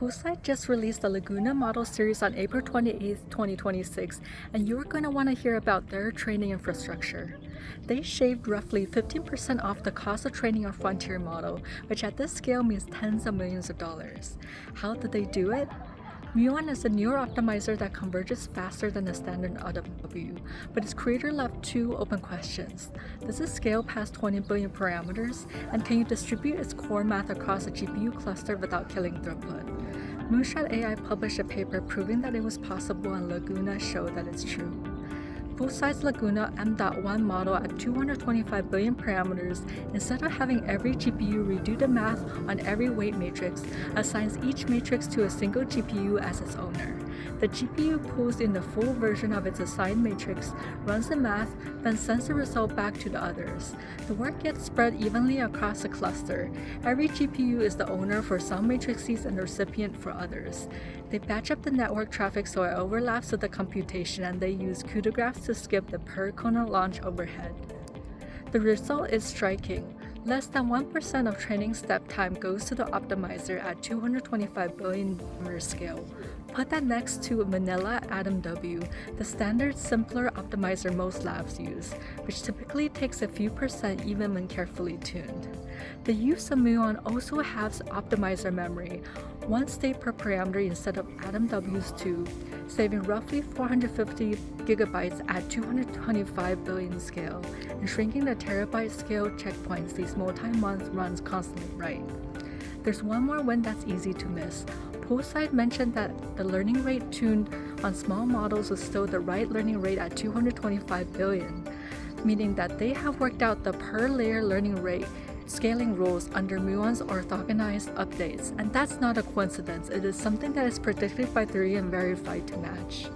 Poolside just released the Laguna model series on April 28, 2026, and you're going to want to hear about their training infrastructure. They shaved roughly 15% off the cost of training a frontier model, which at this scale means tens of millions of dollars. How did they do it? Muon is a newer optimizer that converges faster than the standard AdamW, but its creator left two open questions. Does it scale past 20 billion parameters? And can you distribute its core math across a GPU cluster without killing throughput? Moonshot AI published a paper proving that it was possible, and Laguna showed that it's true. Poolside Laguna M.1 model at 225 billion parameters, instead of having every GPU redo the math on every weight matrix, assigns each matrix to a single GPU as its owner. The GPU pulls in the full version of its assigned matrix, runs the math, then sends the result back to the others. The work gets spread evenly across the cluster. Every GPU is the owner for some matrices and the recipient for others. They batch up the network traffic so it overlaps with the computation, and they use CUDA graphs to skip the per-kernel launch overhead. The result is striking. Less than 1% of training step time goes to the optimizer at 225 billion parameter scale. Put that next to vanilla AdamW, the standard simpler optimizer most labs use, which typically takes a few percent even when carefully tuned. The use of Muon also halves optimizer memory, 1 state per parameter instead of AdamW's 2, saving roughly 450 gigabytes at 225 billion scale, and shrinking the terabyte scale checkpoints these multi-month runs constantly right. There's one more win that's easy to miss. Poolside mentioned that the learning rate tuned on small models was still the right learning rate at 225 billion, meaning that they have worked out the per-layer learning rate scaling rules under Muon's orthogonized updates, and that's not a coincidence. It is something that is predicted by theory and verified to match.